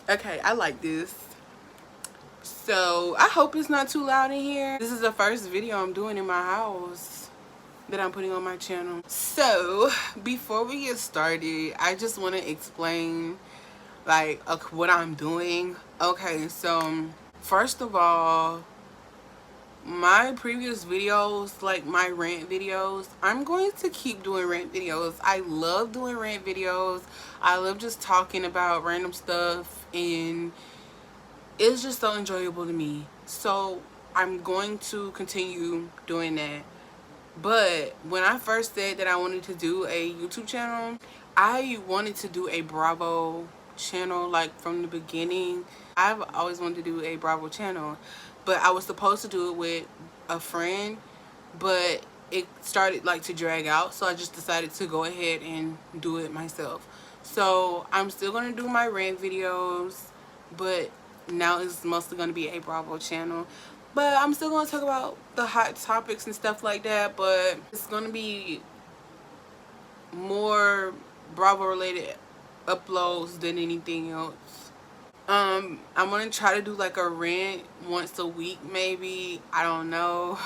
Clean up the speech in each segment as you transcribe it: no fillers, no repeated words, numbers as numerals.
Okay, I like this. So I hope it's not too loud in here. This is the first video I'm doing in my house that I'm putting on my channel. So before we get started, I just want to explain like what I'm doing. Okay, so first of all, my previous videos, like my rant videos, I'm going to keep doing rant videos. I love doing rant videos. I love just talking about random stuff, and it's just so enjoyable to me. So I'm going to continue doing that. But when I first said that I wanted to do a YouTube channel, I wanted to do a Bravo channel, like from the beginning. I've always wanted to do a Bravo channel, but I was supposed to do it with a friend, but it started like to drag out, so I just decided to go ahead and do it myself. So I'm still going to do my rant videos, but now it's mostly going to be a Bravo channel. But I'm still going to talk about the hot topics and stuff like that, but it's going to be more Bravo related uploads than anything else. I'm going to try to do like a rant once a week maybe, I don't know,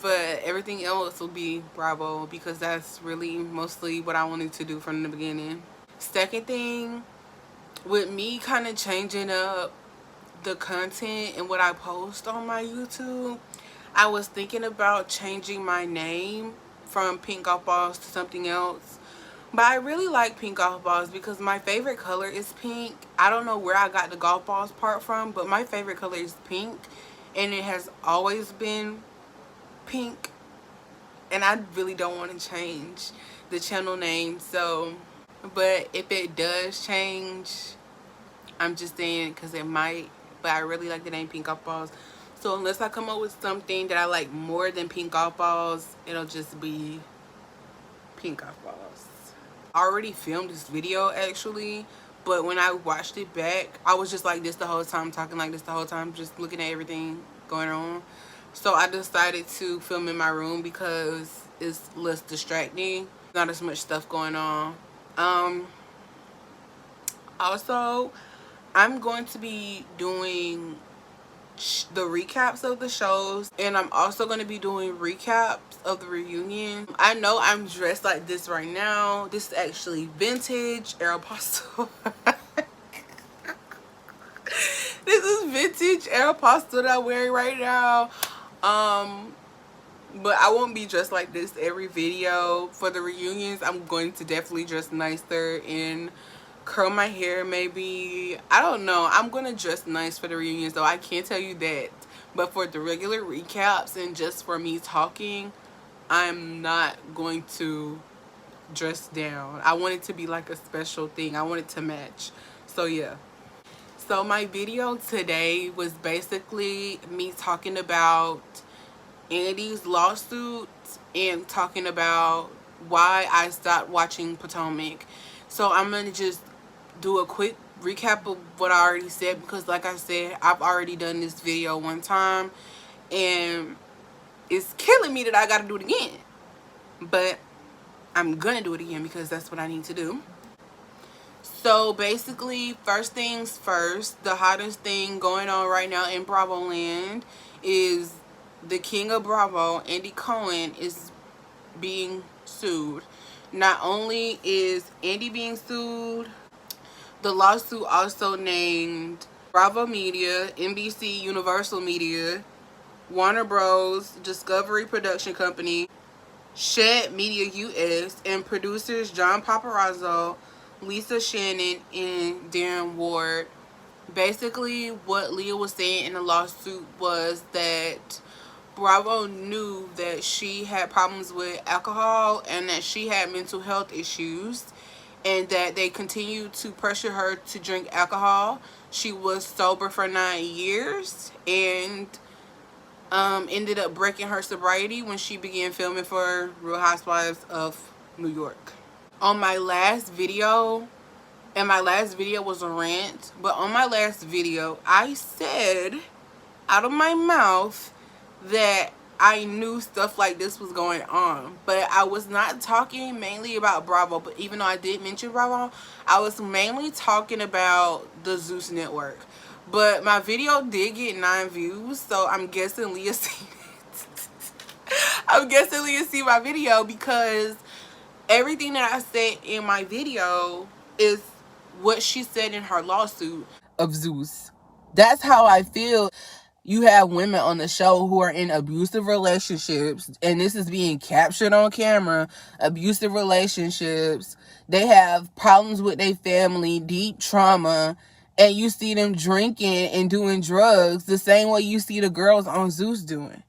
but everything else will be Bravo because that's really mostly what I wanted to do from the beginning. Second thing, with me kind of changing up the content and what I post on my YouTube, I was thinking about changing my name from Pink Golf Balls to something else. But I really like pink golf balls because my favorite color is pink. I don't know where I got the golf balls part from, but my favorite color is pink, and it has always been pink, and I really don't want to change the channel name. So, but if it does change, I'm just saying because it might, but I really like the name Pink Golf Balls. So unless I come up with something that I like more than pink golf balls, it'll just be Pink Golf Balls. I already filmed this video actually, but when I watched it back, I was just like this the whole time, talking like this the whole time, just looking at everything going on. So I decided to film in my room because it's less distracting, not as much stuff going on. Also, I'm going to be doing the recaps of the shows, and I'm also going to be doing recaps of the reunion. I know I'm dressed like this right now. This is actually vintage Aeropostale. This is vintage Aeropostale that I'm wearing right now. But I won't be dressed like this every video. For the reunions, I'm going to definitely dress nicer and curl my hair maybe. I don't know. I'm gonna dress nice for the reunions though, I can't tell you that. But for the regular recaps and just for me talking, I'm not going to dress down. I want it to be like a special thing. I want it to match. So yeah. So my video today was basically me talking about Andy's lawsuit and talking about why I stopped watching Potomac. So I'm gonna just do a quick recap of what I already said because like I said, I've already done this video one time and it's killing me that I gotta do it again, but I'm gonna do it again because that's what I need to do. So basically, first things first, the hottest thing going on right now in Bravo land is the king of Bravo, Andy Cohen, is being sued. Not only is Andy being sued, the lawsuit also named Bravo Media, NBC Universal Media, Warner Bros, Discovery Production Company, Shed Media US, and producers John Paparazzo, Lisa Shannon, and Darren Ward. Basically, what Leah was saying in the lawsuit was that Bravo knew that she had problems with alcohol and that she had mental health issues, and that they continued to pressure her to drink alcohol. She was sober for 9 years and ended up breaking her sobriety when she began filming for Real Housewives of New York. On my last video, and my last video was a rant, but on my last video I said out of my mouth that I knew stuff like this was going on, but I was not talking mainly about Bravo. But even though I did mention Bravo, I was mainly talking about the Zeus network. But my video did get 9 views, so I'm guessing Leah seen it. I'm guessing Leah seen my video, because everything that I said in my video is what she said in her lawsuit of Zeus. That's how I feel. You have women on the show who are in abusive relationships, and this is being captured on camera. Abusive relationships. They have problems with their family, deep trauma, and you see them drinking and doing drugs the same way you see the girls on Zeus doing.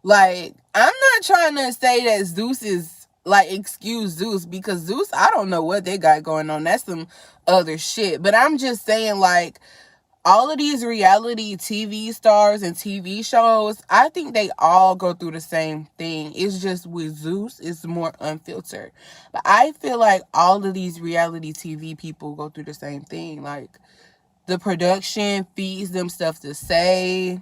Like, I'm not trying to say that Zeus is, like, excuse Zeus, because Zeus, I don't know what they got going on. That's some other shit. But I'm just saying, like, all of these reality TV stars and TV shows, I think they all go through the same thing. It's just with Zeus, it's more unfiltered. But I feel like all of these reality TV people go through the same thing. Like, the production feeds them stuff to say,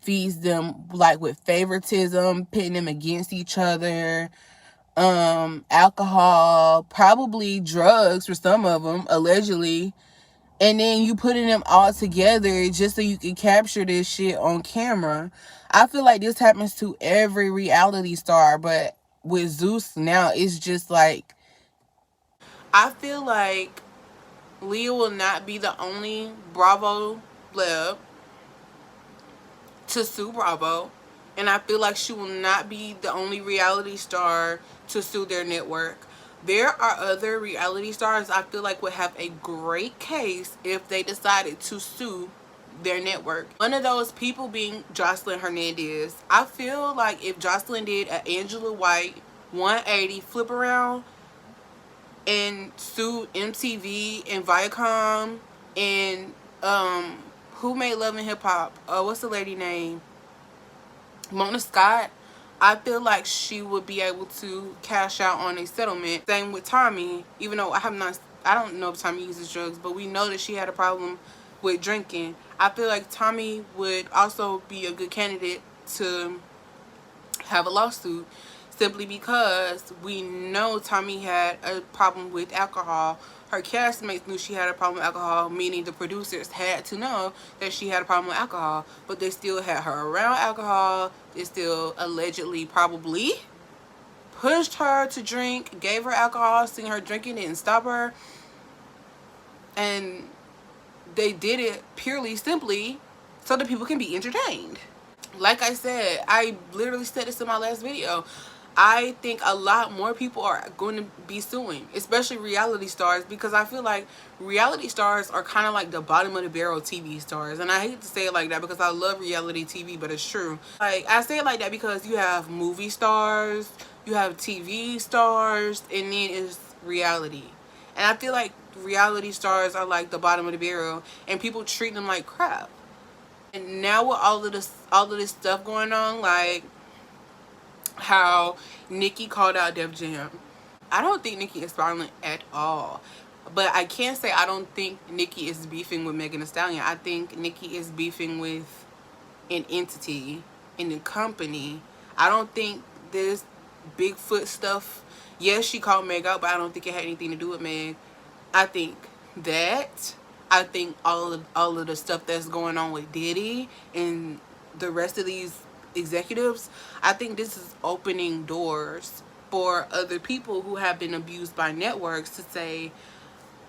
feeds them like with favoritism, pitting them against each other, alcohol, probably drugs for some of them, allegedly. And then you putting them all together just so you can capture this shit on camera. I feel like this happens to every reality star, but with Zeus now, it's just like, I feel like Leah will not be the only Bravo pleb to sue Bravo, and I feel like she will not be the only reality star to sue their network. There are other reality stars I feel like would have a great case if they decided to sue their network. One of those people being Jocelyn Hernandez. I feel like if Jocelyn did an Angela White 180 flip around and sued MTV and Viacom and who made Love and Hip Hop? What's the lady name? Mona Scott. I feel like she would be able to cash out on a settlement. Same with Tommy, even though I don't know if Tommy uses drugs, but we know that she had a problem with drinking. I feel like Tommy would also be a good candidate to have a lawsuit, simply because we know Tommy had a problem with alcohol. Her castmates knew she had a problem with alcohol, meaning the producers had to know that she had a problem with alcohol, but they still had her around alcohol. They still allegedly probably pushed her to drink, gave her alcohol, seen her drinking, didn't stop her. And they did it purely, simply so that people can be entertained. Like I said, I literally said this in my last video. I think a lot more people are going to be suing, especially reality stars, because I feel like reality stars are kind of like the bottom of the barrel TV stars. And I hate to say it like that because I love reality TV, but it's true. Like, I say it like that because you have movie stars, you have TV stars, and then it's reality. And I feel like reality stars are like the bottom of the barrel, and people treat them like crap. And now with all of this stuff going on, like how Nicki called out Def Jam. I don't think Nicki is violent at all. But I can't say I don't think Nicki is beefing with Megan Thee Stallion. I think Nicki is beefing with an entity in the company. I don't think this Bigfoot stuff. Yes, she called Meg out, but I don't think it had anything to do with Meg. I think that. I think all of the stuff that's going on with Diddy and the rest of these executives, I think this is opening doors for other people who have been abused by networks to say,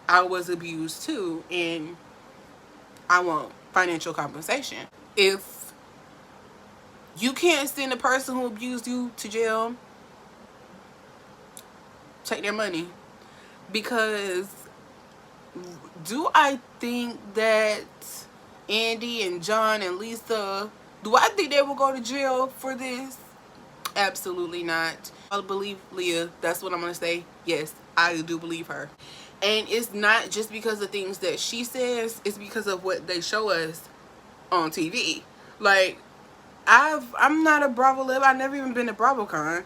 I was abused too, and I want financial compensation. If you can't send the person who abused you to jail, take their money. Because do I think that Andy and John and Lisa, do I think they will go to jail for this? Absolutely not. I believe Leah. That's what I'm going to say. Yes, I do believe her. And it's not just because of things that she says. It's because of what they show us on TV. Like, I'm not a Bravo lib. I've never even been to BravoCon.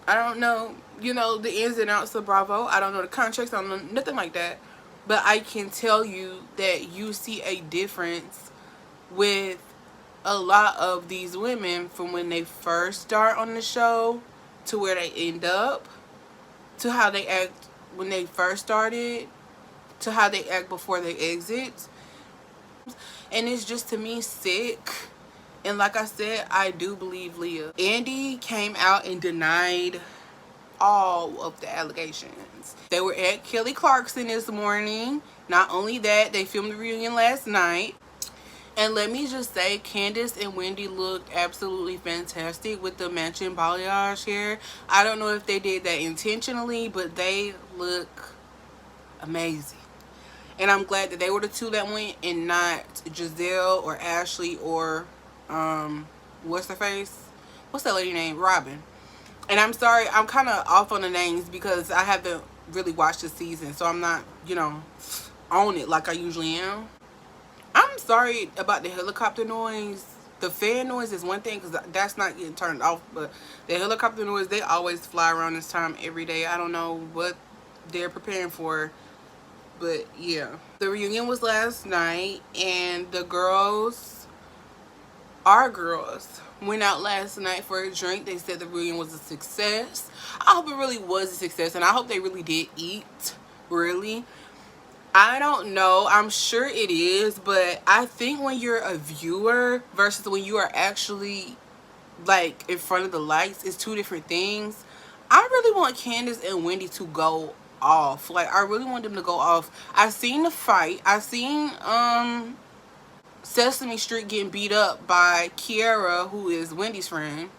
I don't know, you know, the ins and outs of Bravo. I don't know the contracts. I don't know nothing like that. But I can tell you that you see a difference with a lot of these women, from when they first start on the show to where they end up, to how they act when they first started, to how they act before they exit. And it's just, to me, sick. And like I said, I do believe Leah. Andy came out and denied all of the allegations. They were at Kelly Clarkson this morning. Not only that, they filmed the reunion last night. And let me just say, Candiace and Wendy looked absolutely fantastic with the matching balayage hair. I don't know if they did that intentionally, but they look amazing. And I'm glad that they were the two that went and not Giselle or Ashley or what's her face? What's that lady name? Robyn. And I'm sorry, I'm kind of off on the names because I haven't really watched the season, so I'm not, you know, on it like I usually am. I'm sorry about the helicopter noise. The fan noise is one thing because that's not getting turned off, but the helicopter noise, they always fly around this time every day. I don't know what they're preparing for, but yeah. The reunion was last night, and the girls, our girls, went out last night for a drink. They said the reunion was a success. I hope it really was a success, and I hope they really did eat. Really, I don't know, I'm sure it is, but I think when you're a viewer versus when you are actually like in front of the lights, it's two different things. I really want Candiace and Wendy to go off. Like, I really want them to go off. I seen the fight. I seen Sesame Street getting beat up by Kiara, who is Wendy's friend.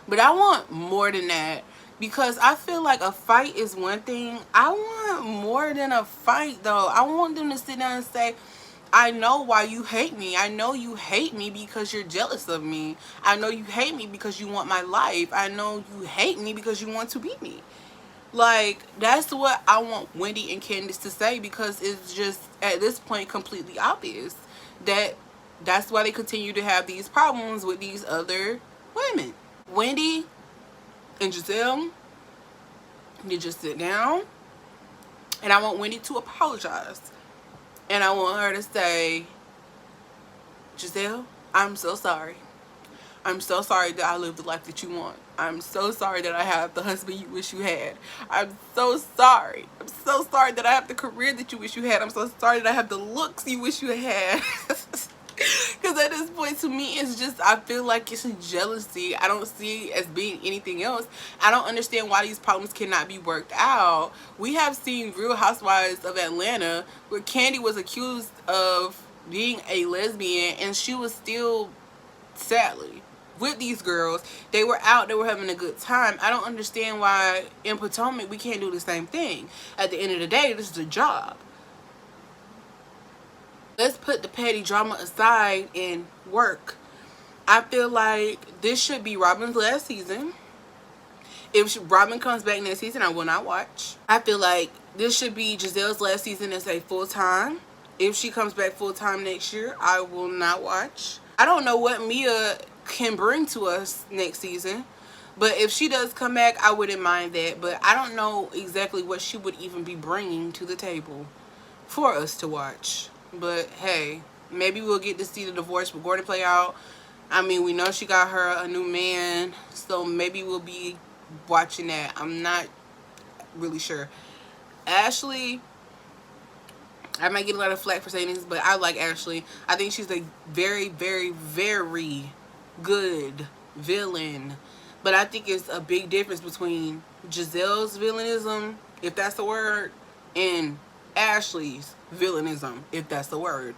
But I want more than that, because I feel like a fight is one thing. I want more than a fight, though. I want them to sit down and say, I know why you hate me. I know you hate me because you're jealous of me. I know you hate me because you want my life. I know you hate me because you want to be me. Like, that's what I want Wendy and Candiace to say, because it's just, at this point, completely obvious that that's why they continue to have these problems with these other women. Wendy and Giselle, you just sit down, and I want Wendy to apologize. And I want her to say, Giselle, I'm so sorry. I'm so sorry that I live the life that you want. I'm so sorry that I have the husband you wish you had. I'm so sorry. I'm so sorry that I have the career that you wish you had. I'm so sorry that I have the looks you wish you had. Because at this point, to me, it's just, I feel like it's a jealousy. I don't see it as being anything else. I don't understand why these problems cannot be worked out. We have seen Real Housewives of Atlanta where Kandi was accused of being a lesbian, and she was still, sadly, with these girls. They were out, they were having a good time. I don't understand why in Potomac we can't do the same thing. At the end of the day, this is a job. Let's put the petty drama aside and work. I feel like this should be Robyn's last season. If Robyn comes back next season, I will not watch. I feel like this should be Giselle's last season as a full-time. If she comes back full-time next year, I will not watch. I don't know what Mia can bring to us next season, but if she does come back, I wouldn't mind that. But I don't know exactly what she would even be bringing to the table for us to watch. But hey, maybe we'll get to see the divorce with Gordon play out. I mean, we know she got her a new man, so maybe we'll be watching that. I'm not really sure. Ashley, I might get a lot of flack for saying this, but I like Ashley. I think she's a very, very, very good villain. But I think it's a big difference between Giselle's villainism, if that's the word, and Ashley's villainism, if that's the word.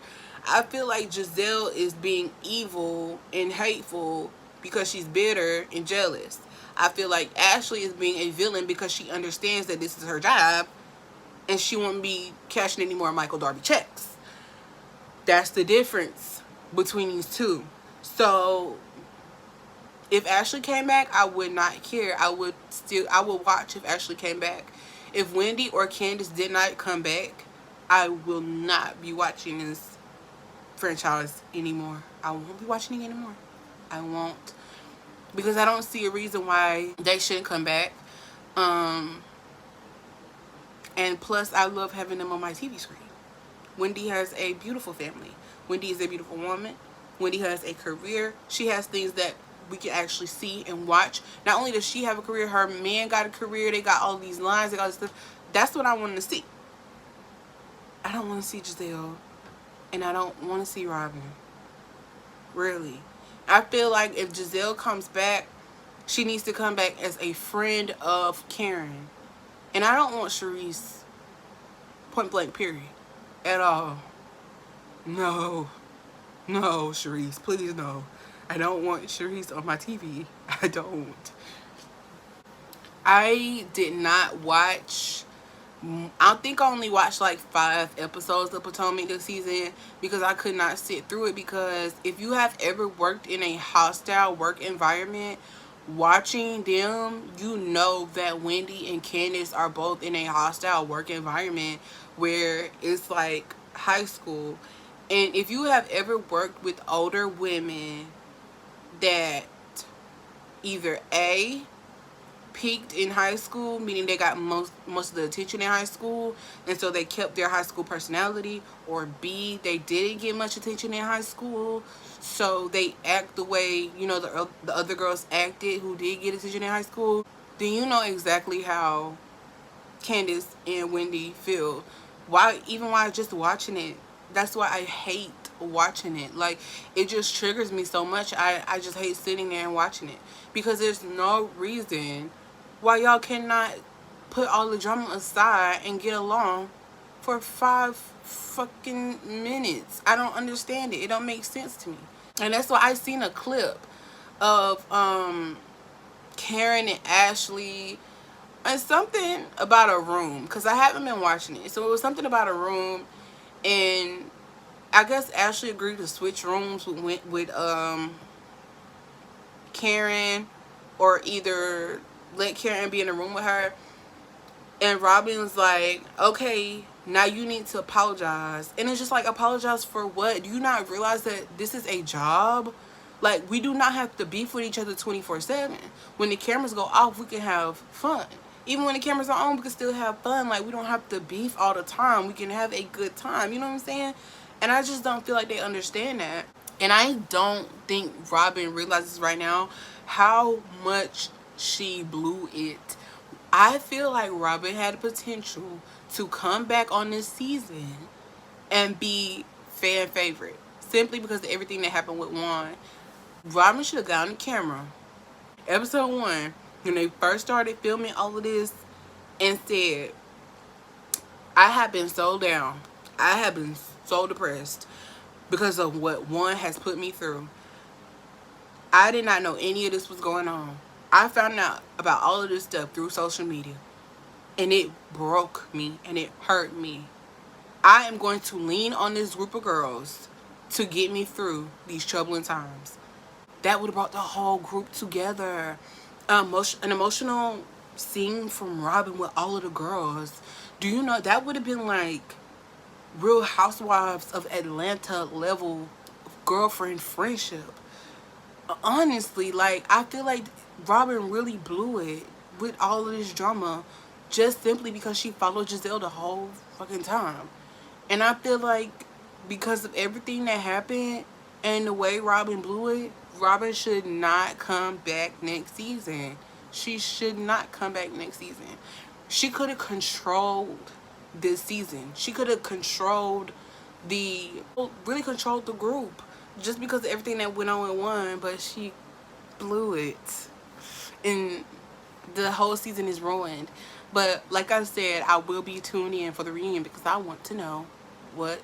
I feel like Giselle is being evil and hateful because she's bitter and jealous. I feel like Ashley is being a villain because she understands that this is her job and she won't be cashing any more Michael Darby checks. That's the difference between these two. So if Ashley came back, I would not care. I would watch if Ashley came back. If Wendy or Candiace did not come back, I will not be watching this franchise anymore. I won't be watching it anymore. I won't. Because I don't see a reason why they shouldn't come back. And plus, I love having them on my TV screen. Wendy has a beautiful family. Wendy is a beautiful woman. Wendy has a career. She has things that we can actually see and watch. Not only does she have a career, her man got a career. They got all these lines, they got all this stuff. That's what I want to see. I don't want to see Giselle, and I don't want to see Robyn. Really. I feel like if Giselle comes back, she needs to come back as a friend of Karen. And I don't want Charisse, point blank period, at all. No. No, Charisse, please no. I don't want Charisse on my TV. I don't. I did not watch, I think I only watched like 5 episodes of Potomac this season because I could not sit through it. Because if you have ever worked in a hostile work environment, watching them, you know that Wendy and Candiace are both in a hostile work environment where it's like high school. And if you have ever worked with older women that either A, peaked in high school, meaning they got most of the attention in high school and so they kept their high school personality, or B, they didn't get much attention in high school so they act the way, you know, the other girls acted who did get attention in high school, then you know exactly how Candiace and Wendy feel. Even while just watching it, that's why I hate watching it. Like, it just triggers me so much. I just hate sitting there and watching it because there's no reason why y'all cannot put all the drama aside and get along for 5 fucking minutes. I don't understand it. It don't make sense to me. And that's why I seen a clip of Karen and Ashley and something about a room, because I haven't been watching it. So it was something about a room, and I guess Ashley agreed to switch rooms with Karen, or either let Karen be in a room with her. And Robyn was like, okay, now you need to apologize. And it's just like, apologize for what? Do you not realize that this is a job? Like, we do not have to beef with each other 24/7. When the cameras go off, we can have fun. Even when the cameras are on, we can still have fun. Like, we don't have to beef all the time. We can have a good time. You know what I'm saying? And I just don't feel like they understand that. And I don't think Robyn realizes right now how much she blew it. I feel like Robyn had the potential to come back on this season and be fan favorite, simply because of everything that happened with Juan. Robyn should have got on the camera, episode 1, when they first started filming all of this, and said, I have been so down. I have been so depressed because of what Juan has put me through. I did not know any of this was going on. I found out about all of this stuff through social media, and it broke me and it hurt me. I am going to lean on this group of girls to get me through these troubling times. That would have brought the whole group together. An emotional scene from Robyn with all of the girls. Do you know that would have been like Real Housewives of Atlanta level girlfriend friendship? Honestly, like, I feel like Robyn really blew it with all of this drama just simply because she followed Giselle the whole fucking time. And I feel like because of everything that happened and the way Robyn blew it, Robyn should not come back next season. She should not come back next season. She could have controlled this season. She could have really controlled the group just because of everything that went on with One, but she blew it. And the whole season is ruined. But like I said, I will be tuning in for the reunion because I want to know what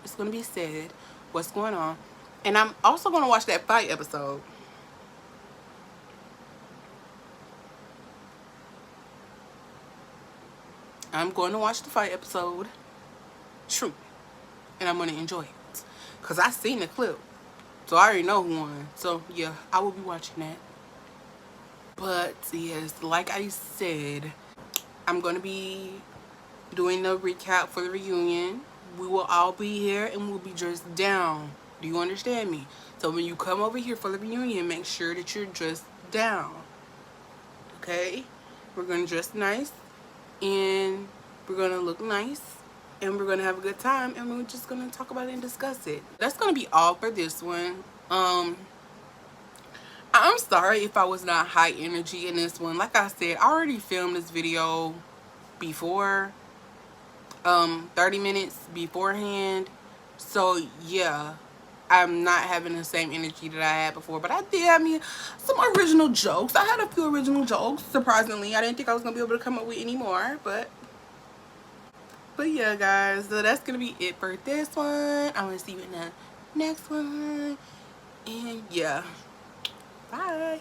is going to be said, what's going on. And I'm also going to watch that fight episode. I'm going to watch the fight episode. True. And I'm going to enjoy it. Because I seen the clip. So I already know who won. So yeah, I will be watching that. But yes, like I said, I'm going to be doing the recap for the reunion. We will all be here and we'll be dressed down. Do you understand me? So when you come over here for the reunion, make sure that you're dressed down. Okay? We're going to dress nice. And we're going to look nice. and we're gonna have a good time, and we're just gonna talk about it and discuss it. That's gonna be all for this one. I'm sorry if I was not high energy in this one. Like I said, I already filmed this video before, 30 minutes beforehand, so yeah, I'm not having the same energy that I had before. But I did have me some original jokes. I had a few original jokes, surprisingly. I didn't think I was gonna be able to come up with any more, but yeah, guys, so that's gonna be it for this one. I'm gonna see you in the next one, and yeah, bye.